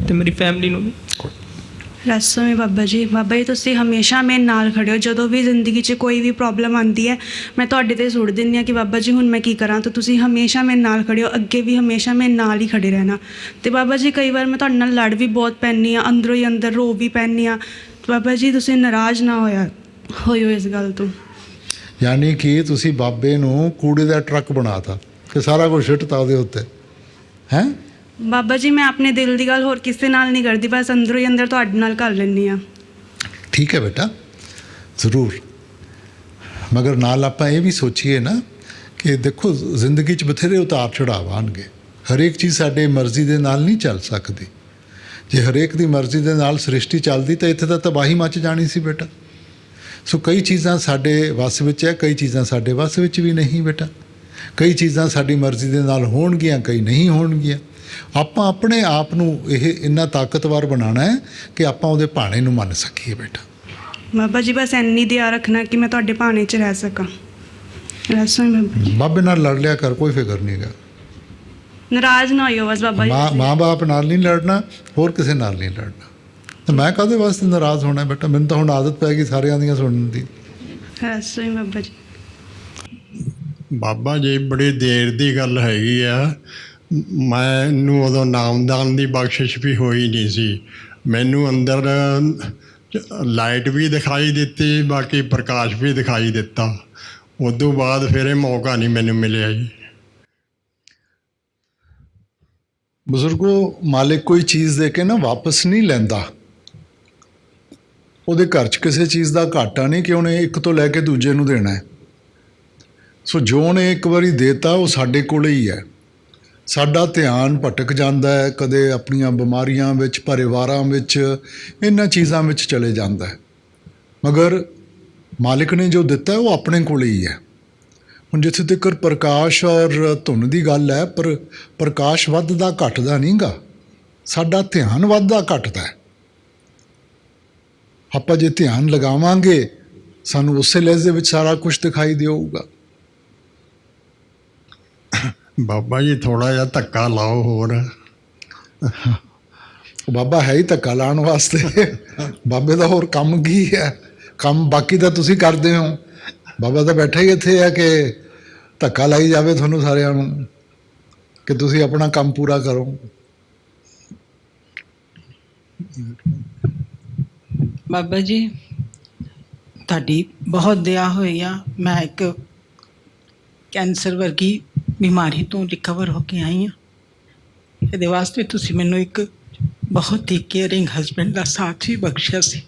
ਤੇ ਮੇਰੀ ਫੈਮਿਲੀ ਨੂੰ ਵੀ। ਰਹੱਸਮਈ ਬਾਬਾ ਜੀ ਤੁਸੀਂ ਹਮੇਸ਼ਾ ਮੇਰੇ ਨਾਲ ਖੜੇ ਹੋ। ਜਦੋਂ ਵੀ ਜ਼ਿੰਦਗੀ 'ਚ ਕੋਈ ਵੀ ਪ੍ਰੋਬਲਮ ਆਉਂਦੀ ਹੈ, ਮੈਂ ਤੁਹਾਡੇ 'ਤੇ ਸੁੱਟ ਦਿੰਦੀ ਹਾਂ ਕਿ ਬਾਬਾ ਜੀ ਹੁਣ ਮੈਂ ਕੀ ਕਰਾਂ, ਤਾਂ ਤੁਸੀਂ ਹਮੇਸ਼ਾ ਮੇਰੇ ਨਾਲ ਖੜੇ ਹੋ, ਅੱਗੇ ਵੀ ਹਮੇਸ਼ਾ ਮੇਰੇ ਨਾਲ ਹੀ ਖੜੇ ਰਹਿਣਾ। ਅਤੇ ਬਾਬਾ ਜੀ ਕਈ ਵਾਰ ਮੈਂ ਤੁਹਾਡੇ ਨਾਲ ਲੜ ਵੀ ਬਹੁਤ ਪੈਂਦੀ ਹਾਂ, ਅੰਦਰੋਂ ਹੀ ਅੰਦਰ ਰੋ ਵੀ ਪੈਂਦੀ ਹਾਂ। ਬਾਬਾ ਜੀ ਤੁਸੀਂ ਨਾਰਾਜ਼ ਨਾ ਹੋਇਓ ਇਸ ਗੱਲ ਤੋਂ। ਯਾਨੀ ਕਿ ਤੁਸੀਂ ਬਾਬੇ ਨੂੰ ਕੂੜੇ ਦਾ ਟਰੱਕ ਬਣਾਤਾ ਕਿ ਸਾਰਾ ਕੁਝ ਸਿੱਟਤਾ ਉਹਦੇ ਉੱਤੇ, ਹੈਂ? ਬਾਬਾ ਜੀ ਮੈਂ ਆਪਣੇ ਦਿਲ ਦੀ ਗੱਲ ਹੋਰ ਕਿਸੇ ਨਾਲ ਨਹੀਂ ਕਰਦੀ, ਬਸ ਅੰਦਰੋਂ ਹੀ ਅੰਦਰ ਤੁਹਾਡੇ ਨਾਲ ਕਰ ਲੈਂਦੀ ਹਾਂ। ਠੀਕ ਹੈ ਬੇਟਾ, ਜ਼ਰੂਰ। ਮਗਰ ਨਾਲ ਆਪਾਂ ਇਹ ਵੀ ਸੋਚੀਏ ਨਾ ਕਿ ਦੇਖੋ ਜ਼ਿੰਦਗੀ 'ਚ ਬਥੇਰੇ ਉਤਾਰ ਚੜਾਵ ਆਉਣਗੇ। ਹਰੇਕ ਚੀਜ਼ ਸਾਡੇ ਮਰਜ਼ੀ ਦੇ ਨਾਲ ਨਹੀਂ ਚੱਲ ਸਕਦੀ। ਜੇ ਹਰੇਕ ਦੀ ਮਰਜ਼ੀ ਦੇ ਨਾਲ ਸ੍ਰਿਸ਼ਟੀ ਚੱਲਦੀ ਤਾਂ ਇੱਥੇ ਤਾਂ ਤਬਾਹੀ ਮੱਚ ਜਾਣੀ ਸੀ ਬੇਟਾ। ਸੋ ਕਈ ਚੀਜ਼ਾਂ ਸਾਡੇ ਵੱਸ ਵਿੱਚ ਹੈ, ਕਈ ਚੀਜ਼ਾਂ ਸਾਡੇ ਵੱਸ ਵਿੱਚ ਵੀ ਨਹੀਂ ਬੇਟਾ। ਕਈ ਚੀਜ਼ਾਂ ਸਾਡੀ ਮਰਜ਼ੀ ਦੇ ਨਾਲ ਹੋਣਗੀਆਂ, ਕਈ ਨਹੀਂ ਹੋਣਗੀਆਂ। ਆਪਾਂ ਆਪਣੇ ਆਪ ਨੂੰ ਇਹ ਇੰਨਾ ਤਾਕਤਵਰ ਬਣਾਉਣਾ ਹੈ ਕਿ ਆਪਾਂ ਉਹਦੇ ਭਾਣੇ ਨੂੰ ਮੰਨ ਸਕੀਏ ਬੇਟਾ। ਬਾਬਾ ਜੀ ਬਸ ਇੰਨੀ ਦਿਆ ਰੱਖਣਾ ਕਿ ਮੈਂ ਤੁਹਾਡੇ ਭਾਣੇ 'ਚ ਰਹਿ ਸਕਾਂ। ਬਾਬੇ ਨਾਲ ਲੜ ਲਿਆ ਕਰ, ਕੋਈ ਫਿਕਰ ਨਹੀਂ ਹੈਗਾ। ਨਾਰਾਜ਼ ਨਾ ਹੋਇਓ ਬਸ ਬਾਬਾ ਜੀ। ਮਾਂ ਬਾਪ ਨਾਲ ਨਹੀਂ ਲੜਨਾ, ਹੋਰ ਕਿਸੇ ਨਾਲ ਨਹੀਂ ਲੜਨਾ। ਤਾਂ ਮੈਂ ਕਾਹਦੇ ਵਾਸਤੇ ਨਾਰਾਜ਼ ਹੋਣਾ ਬੇਟਾ? ਮੈਨੂੰ ਤਾਂ ਹੁਣ ਆਦਤ ਪੈ ਗਈ ਸਾਰਿਆਂ ਦੀਆਂ ਸੁਣਨ ਦੀ। ਰਹੱਸਮਈ ਬਾਬਾ ਜੀ। ਬਾਬਾ ਜੀ ਬੜੀ ਦੇਰ ਦੀ ਗੱਲ ਹੈਗੀ ਆ। ਮੈਨੂੰ ਉਦੋਂ ਨਾਮਦਾਨ ਦੀ ਬਖਸ਼ਿਸ਼ ਵੀ ਹੋਈ ਨਹੀਂ ਸੀ। ਮੈਨੂੰ ਅੰਦਰ ਲਾਈਟ ਵੀ ਦਿਖਾਈ ਦਿੱਤੀ, ਬਾਕੀ ਪ੍ਰਕਾਸ਼ ਵੀ ਦਿਖਾਈ ਦਿੱਤਾ। ਉਦੋਂ ਬਾਅਦ ਫਿਰ ਇਹ ਮੌਕਾ ਨਹੀਂ ਮੈਨੂੰ ਮਿਲਿਆ ਜੀ। ਬਜ਼ੁਰਗੋ, ਮਾਲਿਕ ਕੋਈ ਚੀਜ਼ ਦੇ ਕੇ ਨਾ ਵਾਪਸ ਨਹੀਂ ਲੈਂਦਾ। ਉਹਦੇ ਘਰ 'ਚ ਕਿਸੇ ਚੀਜ਼ ਦਾ ਘਾਟਾ ਨਹੀਂ ਕਿ ਉਹਨੇ ਇੱਕ ਤੋਂ ਲੈ ਕੇ ਦੂਜੇ ਨੂੰ ਦੇਣਾ ਹੈ। ਸੋ ਜੋ ਉਹਨੇ ਇੱਕ ਵਾਰੀ ਦੇਤਾ ਉਹ ਸਾਡੇ ਕੋਲ ਹੀ ਹੈ। ਸਾਡਾ ਧਿਆਨ ਭਟਕ ਜਾਂਦਾ ਹੈ, ਕਦੇ ਆਪਣੀਆਂ ਬਿਮਾਰੀਆਂ ਵਿੱਚ, ਪਰਿਵਾਰਾਂ ਵਿੱਚ, ਇਹਨਾਂ ਚੀਜ਼ਾਂ ਵਿੱਚ ਚਲੇ ਜਾਂਦਾ ਹੈ। ਮਗਰ ਮਾਲਿਕ ਨੇ ਜੋ ਦਿੱਤਾ ਉਹ ਆਪਣੇ ਕੋਲ ਹੀ ਹੈ। ਹੁਣ ਜਿੱਥੇ ਤੱਕ ਪ੍ਰਕਾਸ਼ ਔਰ ਧੁੰਨ ਦੀ ਗੱਲ ਹੈ, ਪਰ ਪ੍ਰਕਾਸ਼ ਵੱਧਦਾ ਘਟਦਾ ਨਹੀਂ ਗਾ, ਸਾਡਾ ਧਿਆਨ ਵੱਧਦਾ ਘਟਦਾ ਹੈ। ਆਪਾਂ ਜੇ ਧਿਆਨ ਲਗਾਵਾਂਗੇ ਸਾਨੂੰ ਉਸੇ ਲਹਿਜ਼ੇ ਵਿੱਚ ਸਾਰਾ ਕੁਝ ਦਿਖਾਈ ਦੇਊਗਾ। ਬਾਬਾ ਜੀ ਥੋੜ੍ਹਾ ਜਿਹਾ ਧੱਕਾ ਲਾਓ ਹੋਰ। ਬਾਬਾ ਹੈ ਹੀ ਧੱਕਾ ਲਾਉਣ ਵਾਸਤੇ। ਬਾਬੇ ਦਾ ਹੋਰ ਕੰਮ ਕੀ ਹੈ? ਕੰਮ ਬਾਕੀ ਤਾਂ ਤੁਸੀਂ ਕਰਦੇ ਹੋ। ਬਾਬਾ ਤਾਂ ਬੈਠਾ ਹੀ ਇੱਥੇ ਹੈ ਕਿ ਧੱਕਾ ਲਾਈ ਜਾਵੇ ਤੁਹਾਨੂੰ ਸਾਰਿਆਂ ਨੂੰ ਕਿ ਤੁਸੀਂ ਆਪਣਾ ਕੰਮ ਪੂਰਾ ਕਰੋ। ਬਾਬਾ ਜੀ ਤੁਹਾਡੀ ਬਹੁਤ ਦਇਆ ਹੋਈ ਆ। ਮੈਂ ਇੱਕ ਕੈਂਸਰ ਵਰਗੀ ਬਿਮਾਰੀ ਤੋਂ ਰਿਕਵਰ ਹੋ ਕੇ ਆਈ ਹਾਂ। ਇਹਦੇ ਵਾਸਤੇ ਤੁਸੀਂ ਮੈਨੂੰ ਇੱਕ ਬਹੁਤ ਹੀ ਕੇਅਰਿੰਗ ਹਸਬੈਂਡ ਦਾ ਸਾਥ ਵੀ ਬਖਸ਼ਿਆ ਸੀ,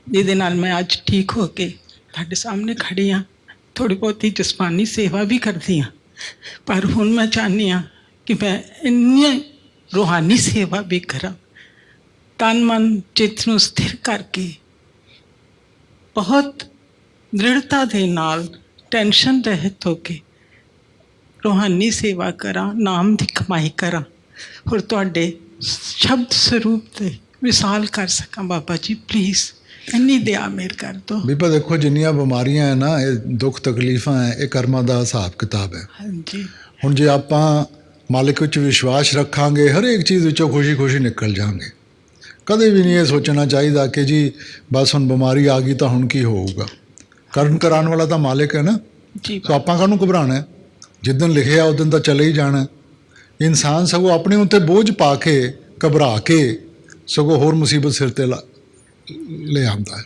ਜਿਹਦੇ ਨਾਲ ਮੈਂ ਅੱਜ ਠੀਕ ਹੋ ਕੇ ਤੁਹਾਡੇ ਸਾਹਮਣੇ ਖੜੀ ਹਾਂ। ਥੋੜ੍ਹੀ ਬਹੁਤੀ ਜਿਸਮਾਨੀ ਸੇਵਾ ਵੀ ਕਰਦੀ ਹਾਂ, ਪਰ ਹੁਣ ਮੈਂ ਚਾਹੁੰਦੀ ਹਾਂ ਕਿ ਮੈਂ ਇੰਨੀ ਰੂਹਾਨੀ ਸੇਵਾ ਵੀ ਕਰਾਂ। ਤਨ ਮਨ ਚਿੱਤ ਨੂੰ ਸਥਿਰ ਕਰਕੇ ਬਹੁਤ ਦ੍ਰਿੜਤਾ ਦੇ ਨਾਲ ਟੈਨਸ਼ਨ ਰਹਿਤ ਹੋ ਕੇ ਰੂਹਾਨੀ ਸੇਵਾ ਕਰਾਂ, ਨਾਮ ਦੀ ਕਮਾਈ ਕਰਾਂ, ਔਰ ਤੁਹਾਡੇ ਸ਼ਬਦ ਸਰੂਪ ਤੇ ਵਿਸਾਲ ਕਰ ਸਕਾਂ। ਬਾਬਾ ਜੀ ਪਲੀਜ਼ ਇੰਨੀ ਦਇਆ ਮੇਰ ਕਰ ਦਿਓ। ਬੀਬਾ ਦੇਖੋ, ਜਿੰਨੀਆਂ ਬਿਮਾਰੀਆਂ ਹੈ ਨਾ, ਇਹ ਦੁੱਖ ਤਕਲੀਫਾਂ ਹੈ, ਇਹ ਕਰਮਾਂ ਦਾ ਹਿਸਾਬ ਕਿਤਾਬ ਹੈ। ਹਾਂਜੀ, ਹੁਣ ਜੇ ਆਪਾਂ ਮਾਲਿਕ ਵਿੱਚ ਵਿਸ਼ਵਾਸ ਰੱਖਾਂਗੇ, ਹਰੇਕ ਚੀਜ਼ ਵਿੱਚੋਂ ਖੁਸ਼ੀ ਖੁਸ਼ੀ ਨਿਕਲ ਜਾਵਾਂਗੇ। ਕਦੇ ਵੀ ਨਹੀਂ ਇਹ ਸੋਚਣਾ ਚਾਹੀਦਾ ਕਿ ਜੀ ਬਸ ਹੁਣ ਬਿਮਾਰੀ ਆ ਗਈ ਤਾਂ ਹੁਣ ਕੀ ਹੋਊਗਾ। ਕਰਨ ਕਰਾਉਣ ਵਾਲਾ ਤਾਂ ਮਾਲਿਕ ਹੈ ਨਾ, ਜੀ ਤਾਂ ਆਪਾਂ ਕਾਹਨੂੰ ਘਬਰਾਉਣਾ ਹੈ? ਜਿੱਦਣ ਲਿਖਿਆ ਉਸ ਦਿਨ ਤਾਂ ਚਲੇ ਹੀ ਜਾਣਾ। ਇਨਸਾਨ ਸਗੋਂ ਆਪਣੇ ਉੱਤੇ ਬੋਝ ਪਾ ਕੇ, ਘਬਰਾ ਕੇ, ਸਗੋਂ ਹੋਰ ਮੁਸੀਬਤ ਸਿਰ 'ਤੇ ਲੈ ਆਉਂਦਾ ਹੈ।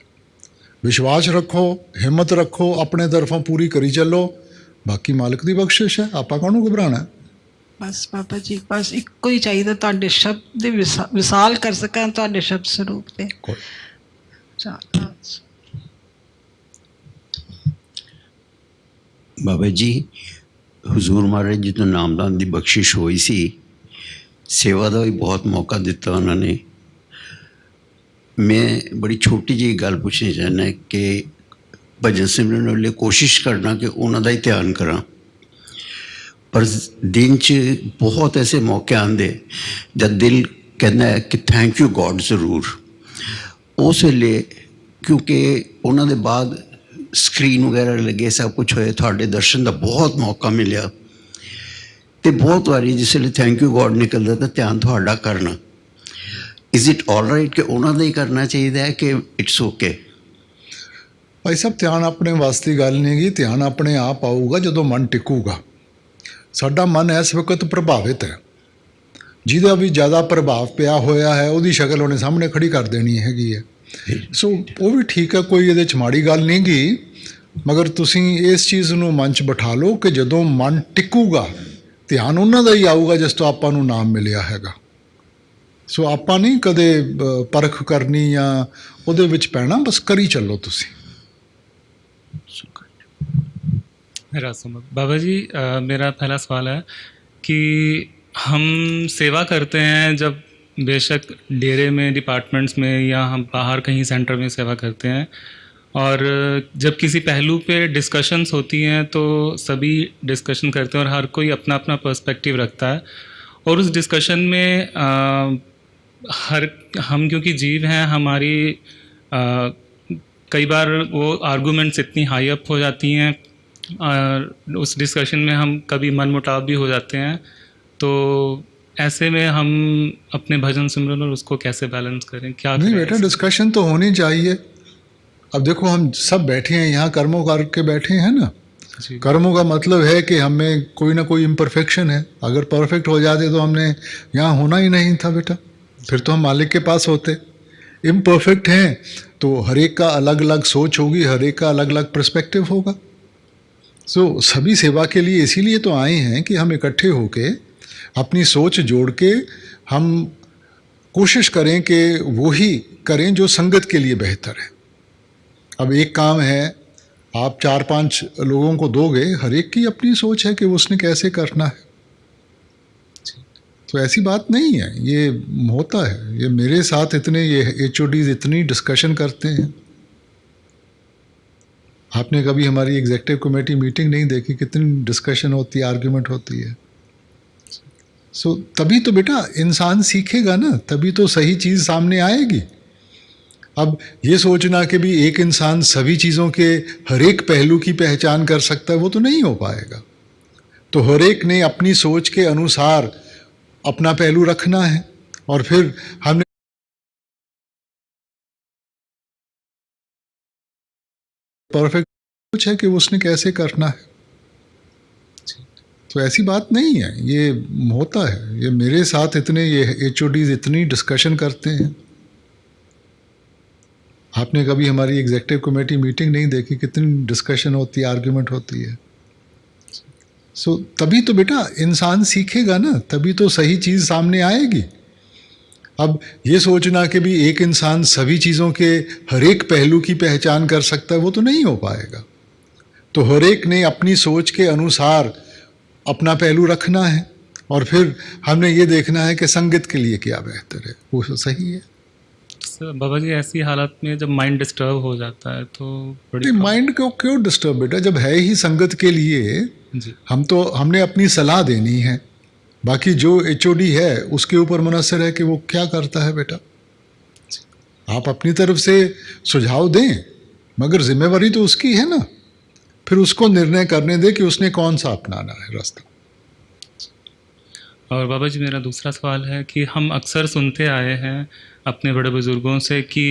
ਵਿਸ਼ਵਾਸ ਰੱਖੋ, ਹਿੰਮਤ ਰੱਖੋ, ਆਪਣੇ ਤਰਫੋਂ ਪੂਰੀ ਕਰੀ ਚੱਲੋ, ਬਾਕੀ ਮਾਲਕ ਦੀ ਬਖਸ਼ਿਸ਼ ਹੈ, ਆਪਾਂ ਕਾਹਨੂੰ ਘਬਰਾਉਣਾ। ਬਸ ਬਾਬਾ ਜੀ, ਬਸ ਇੱਕੋ ਹੀ ਚਾਹੀਦਾ, ਤੁਹਾਡੇ ਸ਼ਬਦ ਦੇ ਵਿਸਾਲ ਕਰ ਸਕਾਂ, ਤੁਹਾਡੇ ਸ਼ਬਦ ਸਰੂਪ ਤੇ। ਬਾਬਾ ਜੀ, ਹਜ਼ੂਰ ਮਹਾਰਾਜ ਜੀ ਤੋਂ ਨਾਮਦਾਨ ਦੀ ਬਖਸ਼ਿਸ਼ ਹੋਈ ਸੀ, ਸੇਵਾ ਦਾ ਵੀ ਬਹੁਤ ਮੌਕਾ ਦਿੱਤਾ ਉਹਨਾਂ ਨੇ। ਮੈਂ ਬੜੀ ਛੋਟੀ ਜਿਹੀ ਗੱਲ ਪੁੱਛਣੀ ਚਾਹੁੰਦਾ ਕਿ ਭਜਨ ਸਿਮਰਨ ਵੇਲੇ ਕੋਸ਼ਿਸ਼ ਕਰਨਾ ਕਿ ਉਹਨਾਂ ਦਾ ਹੀ ਧਿਆਨ ਕਰਾਂ, ਪਰ ਦਿਨ 'ਚ ਬਹੁਤ ਐਸੇ ਮੌਕੇ ਆਉਂਦੇ ਜਦ ਦਿਲ ਕਹਿੰਦਾ ਹੈ ਕਿ ਥੈਂਕ ਯੂ ਗੋਡ ਜ਼ਰੂਰ। ਉਸ ਵੇਲੇ ਕਿਉਂਕਿ ਉਹਨਾਂ ਦੇ ਬਾਅਦ ਸਕਰੀਨ ਵਗੈਰਾ ਲੱਗੇ, ਸਭ ਕੁਛ ਹੋਏ, ਤੁਹਾਡੇ ਦਰਸ਼ਨ ਦਾ ਬਹੁਤ ਮੌਕਾ ਮਿਲਿਆ, ਅਤੇ ਬਹੁਤ ਵਾਰੀ ਜਿਸ ਵੇਲੇ ਥੈਂਕ ਯੂ ਗੋਡ ਨਿਕਲਦਾ ਤਾਂ ਧਿਆਨ ਤੁਹਾਡਾ ਕਰਨਾ। ਇਜ਼ ਇਟ ਆਲ ਰਾਈਟ ਕਿ ਉਹਨਾਂ ਦਾ ਹੀ ਕਰਨਾ ਚਾਹੀਦਾ ਹੈ ਕਿ ਇਟਸ ਓਕੇ? ਭਾਈ ਸਾਹਿਬ, ਧਿਆਨ ਆਪਣੇ ਵਾਸਤੇ ਗੱਲ ਨਹੀਂ ਹੈਗੀ, ਧਿਆਨ ਆਪਣੇ ਆਪ ਆਊਗਾ ਜਦੋਂ ਮਨ ਟਿਕੂਗਾ। ਸਾਡਾ ਮਨ ਇਸ ਵਕਤ ਪ੍ਰਭਾਵਿਤ ਹੈ, ਜਿਹਦਾ ਵੀ ਜ਼ਿਆਦਾ ਪ੍ਰਭਾਵ ਪਿਆ ਹੋਇਆ ਹੈ ਉਹਦੀ ਸ਼ਕਲ ਉਹਨੇ ਸਾਹਮਣੇ ਖੜੀ ਕਰ ਦੇਣੀ ਹੈਗੀ ਹੈ। ਸੋ ਉਹ ਵੀ ਠੀਕ ਹੈ, ਕੋਈ ਇਹਦੇ 'ਚ ਮਾੜੀ ਗੱਲ ਨਹੀਂ ਗੀ, ਮਗਰ ਤੁਸੀਂ ਇਸ ਚੀਜ਼ ਨੂੰ ਮਨ 'ਚ ਬਿਠਾ ਲਓ ਕਿ ਜਦੋਂ ਮਨ ਟਿਕੂਗਾ ਧਿਆਨ ਉਹਨਾਂ ਦਾ ਹੀ ਆਊਗਾ ਜਿਸ ਤੋਂ ਆਪਾਂ ਨੂੰ ਨਾਮ ਮਿਲਿਆ ਹੈਗਾ। ਸੋ ਆਪਾਂ ਨਹੀਂ ਕਦੇ ਪਰਖ ਕਰਨੀ ਜਾਂ ਉਹਦੇ ਵਿੱਚ ਪੈਣਾ, ਬਸ ਕਰੀ ਚੱਲੋ ਤੁਸੀਂ। बाबा जी, मेरा पहला सवाल है कि हम सेवा करते हैं, जब बेशक डेरे में, डिपार्टमेंट्स में या हम बाहर कहीं सेंटर में सेवा करते हैं, और जब किसी पहलू पे डिस्कशंस होती हैं तो सभी डिस्कशन करते हैं और हर कोई अपना अपना पर्सपेक्टिव रखता है, और उस डिस्कशन में हम क्योंकि जीव हैं, हमारी कई बार वो आर्गूमेंट्स इतनी हाई अप हो जाती हैं, उस डिस्कशन में हम कभी मनमुटाव भी हो जाते हैं, तो ऐसे में हम अपने भजन सिमरन और उसको कैसे बैलेंस करें? क्या नहीं बेटा, डिस्कशन तो होनी चाहिए। अब देखो, हम सब बैठे हैं यहाँ, कर्मों करके बैठे हैं ना। कर्मों का मतलब है कि हमें कोई ना कोई इम्परफेक्शन है। अगर परफेक्ट हो जाते तो हमने यहाँ होना ही नहीं था बेटा, फिर तो हम मालिक के पास होते। इम्परफेक्ट हैं तो हर एक का अलग अलग सोच होगी, हर एक का अलग अलग पर्सपेक्टिव होगा। सो सभी सेवा के लिए इसीलिए तो आए हैं कि हम इकट्ठे होके अपनी सोच जोड़ के हम कोशिश करें कि वो ही करें जो संगत के लिए बेहतर है। अब एक काम है, आप 4-5 लोगों को दोगे, हर एक की अपनी सोच है कि उसने कैसे करना है। तो ऐसी बात नहीं है, ये होता है। ये मेरे साथ इतने ये HODs इतनी डिस्कशन करते हैं। आपने कभी हमारी एग्जेक्टिव कमेटी मीटिंग नहीं देखी, कितनी डिस्कशन होती है, आर्ग्यूमेंट होती है। सो तभी तो बेटा इंसान सीखेगा ना, तभी तो सही चीज़ सामने आएगी। अब ये सोचना कि भी एक इंसान सभी चीज़ों के हर एक पहलू की पहचान कर सकता है, वो तो नहीं हो पाएगा। तो हर एक ने अपनी सोच के अनुसार अपना पहलू रखना है, और फिर हमने परफेक्ट कुछ है कि उसने कैसे करना है। तो ऐसी बात नहीं है, ये होता है। ये मेरे साथ इतने ये HODs इतनी डिस्कशन करते हैं। आपने कभी हमारी एग्जेक्टिव कमेटी मीटिंग नहीं देखी, कितनी डिस्कशन होती है, आर्ग्यूमेंट होती है। सो तभी तो बेटा इंसान सीखेगा ना, तभी तो सही चीज़ सामने आएगी। अब ये सोचना कि भी एक इंसान सभी चीज़ों के हर एक पहलू की पहचान कर सकता है, वो तो नहीं हो पाएगा। तो हर एक ने अपनी सोच के अनुसार अपना पहलू रखना है और फिर हमने ये देखना है कि संगत के लिए क्या बेहतर है, वो सही है। बाबा जी ऐसी हालत में जब माइंड डिस्टर्ब हो जाता है तो बड़ी माइंड को क्यों डिस्टर्ब बेटा, जब है ही संगत के लिए। जी हमने अपनी सलाह देनी है, बाकी जो HOD है उसके ऊपर मुनसर है कि वो क्या करता है बेटा। आप अपनी तरफ से सुझाव दें मगर जिम्मेवारी तो उसकी है ना, फिर उसको निर्णय करने दे कि उसने कौन सा अपनाना है रास्ता। और बाबा जी मेरा दूसरा सवाल है कि हम अक्सर सुनते आए हैं अपने बड़े बुजुर्गों से कि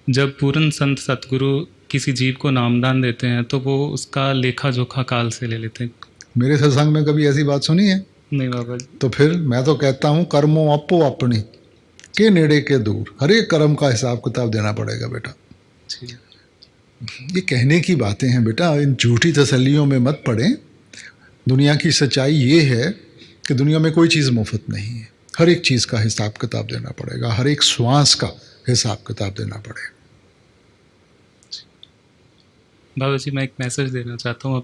जब पूर्ण संत सतगुरु किसी जीव को नामदान देते हैं तो वो उसका लेखा जोखा काल से ले लेते हैं। मेरे सत्संग में कभी ऐसी बात सुनी है? नहीं बाबा जी। तो फिर मैं तो कहता हूँ कर्मों अपो अपनी के नेड़े के दूर, हर एक कर्म का हिसाब किताब देना पड़ेगा बेटा। ये कहने की बातें हैं बेटा, इन झूठी तसल्लियों में मत पड़े। दुनिया की सच्चाई ये है कि दुनिया में कोई चीज़ मुफ्त नहीं है, हर एक चीज़ का हिसाब किताब देना पड़ेगा, हर एक श्वास का हिसाब किताब देना पड़ेगा। बाबा जी मैं एक मैसेज देना चाहता हूँ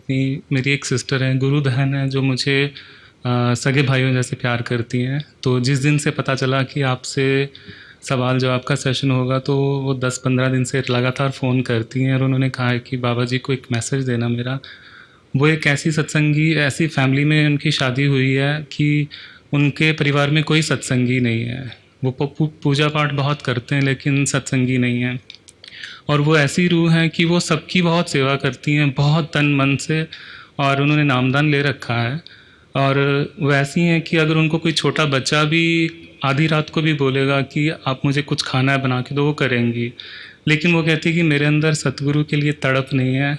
मेरी एक सिस्टर है, गुरु बहन है, जो मुझे सगे भाइयों जैसे प्यार करती हैं। तो जिस दिन से पता चला कि आपसे सवाल जवाब का सेशन होगा तो वो 10-15 दिन से लगातार फ़ोन करती हैं और उन्होंने कहा है कि बाबा जी को एक मैसेज देना मेरा। वो एक ऐसी सत्संगी, ऐसी फैमिली में उनकी शादी हुई है कि उनके परिवार में कोई सत्संगी नहीं है। वो पूजा पाठ बहुत करते हैं लेकिन सत्संगी नहीं है। और वो ऐसी रूह हैं कि वो सबकी बहुत सेवा करती हैं, बहुत तन मन से, और उन्होंने नामदान ले रखा है। और वो ऐसी हैं कि अगर उनको कोई छोटा बच्चा भी आधी रात को भी बोलेगा कि आप मुझे कुछ खाना है बना के दो, वो करेंगी। लेकिन वो कहती है कि मेरे अंदर सतगुरु के लिए तड़प नहीं है,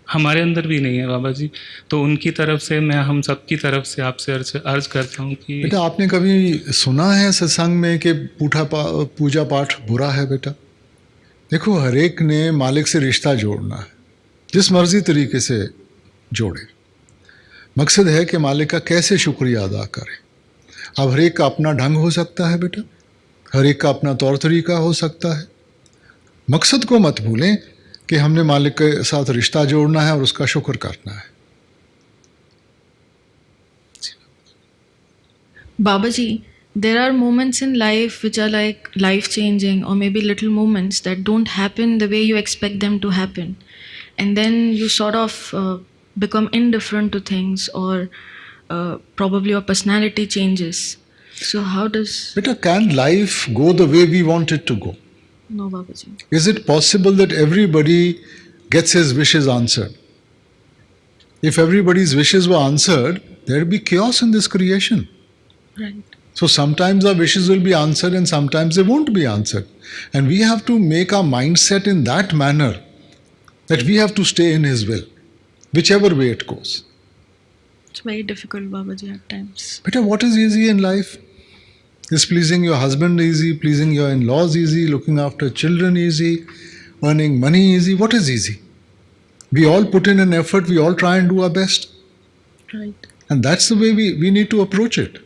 हमारे अंदर भी नहीं है बाबा जी। तो उनकी तरफ से मैं हम सब की तरफ से आपसे अर्ज करता हूँ कि बेटा आपने कभी सुना है सत्संग में कि पूजा पाठ बुरा है? बेटा देखो, हर एक ने मालिक से रिश्ता जोड़ना है, जिस मर्जी तरीके से जोड़े। मकसद है कि मालिक का कैसे शुक्रिया अदा करें। अब हर एक का अपना ढंग हो सकता है बेटा, हर एक का अपना तौर तरीका हो सकता है। मकसद को मत भूलें कि हमने मालिक के साथ रिश्ता जोड़ना है और उसका शुक्र करना है। Baba ji, there are moments in life which are like life changing, or maybe little moments that don't happen the way you expect them to happen, and then you sort of become indifferent to things, or probably your personality changes. So how does Beta, can life go the way we want it to go? No, Babaji. Is it possible that everybody gets his wishes answered? If everybody's wishes were answered, there would be chaos in this creation. Right. So sometimes our wishes will be answered and sometimes they won't be answered. And we have to make our mindset in that manner that we have to stay in His will, whichever way it goes. It's very difficult, Babaji, at times. Beta, what is easy in life? Is pleasing your husband easy? Pleasing your in-laws easy? Looking after children easy? Earning money easy? What is easy? We all put in an effort, we all try and do our best. Right. And that's the way we need to approach it.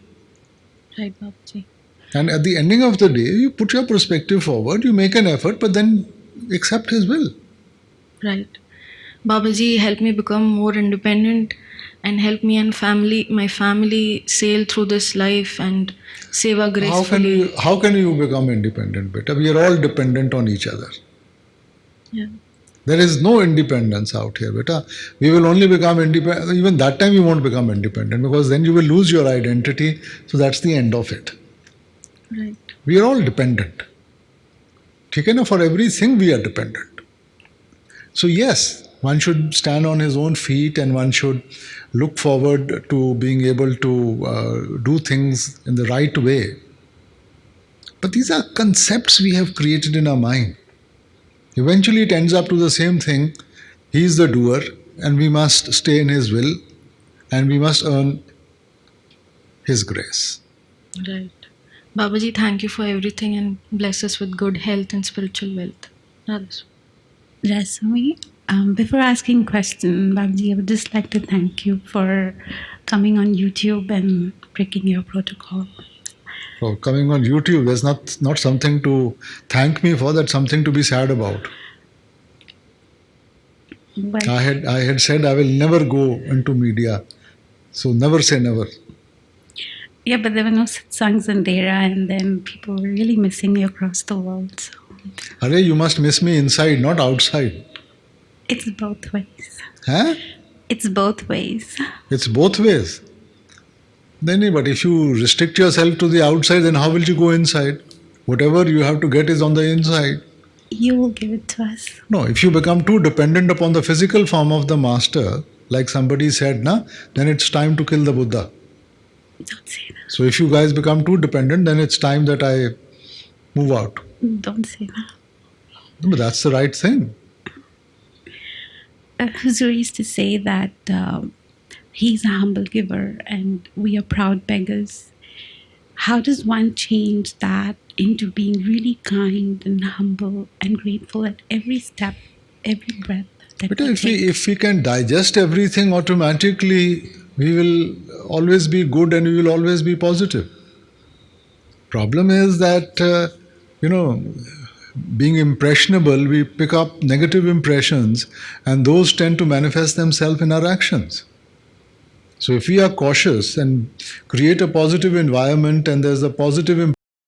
Right, Babaji. And at the ending of the day, you put your perspective forward, you make an effort, but then accept His will. Right. Babaji, help me become more independent and help me and my family sail through this life and seva gracefully. How can you become independent, beta? We are all dependent on each other. Yeah. There is no independence out here, beta. We will only become independent. Even that time you won't become independent because then you will lose your identity. So that's the end of it. Right. We are all dependent. Okay, na? For everything we are dependent. So yes, one should stand on his own feet and one should look forward to being able to do things in the right way. But these are concepts we have created in our mind. Eventually it ends up to the same thing. He is the doer and we must stay in His will and we must earn His grace. Right. Babaji, thank you for everything and bless us with good health and spiritual wealth. Radha. Rasami, before asking question, Babaji, I would just like to thank you for coming on YouTube and breaking your protocol. for coming on YouTube. There's not something to thank me for. That's something to be sad about. But I had said I will never go into media, so never say never. yeah, but there were no satsangs in Dera, and then people were really missing me across the world. So Arey, you must miss me inside, not outside. it's both ways. Huh? It's both ways. It's both ways. Then, but if you restrict yourself to the outside, then how will you go inside? Whatever you have to get is on the inside. You will give it to us. No, if you become too dependent upon the physical form of the master, like somebody said, then it's time to kill the Buddha. Don't say that. So if you guys become too dependent, then it's time that I move out. Don't say that. But that's the right thing. Huzur used to say that he's a humble giver and we are proud beggars. How does one change that into being really kind and humble and grateful at every step, every breath that But we take? if we can digest everything automatically, we will always be good and we will always be positive. Problem is that, being impressionable, we pick up negative impressions and those tend to manifest themselves in our actions. So if we are cautious and create a positive environment and there's a positive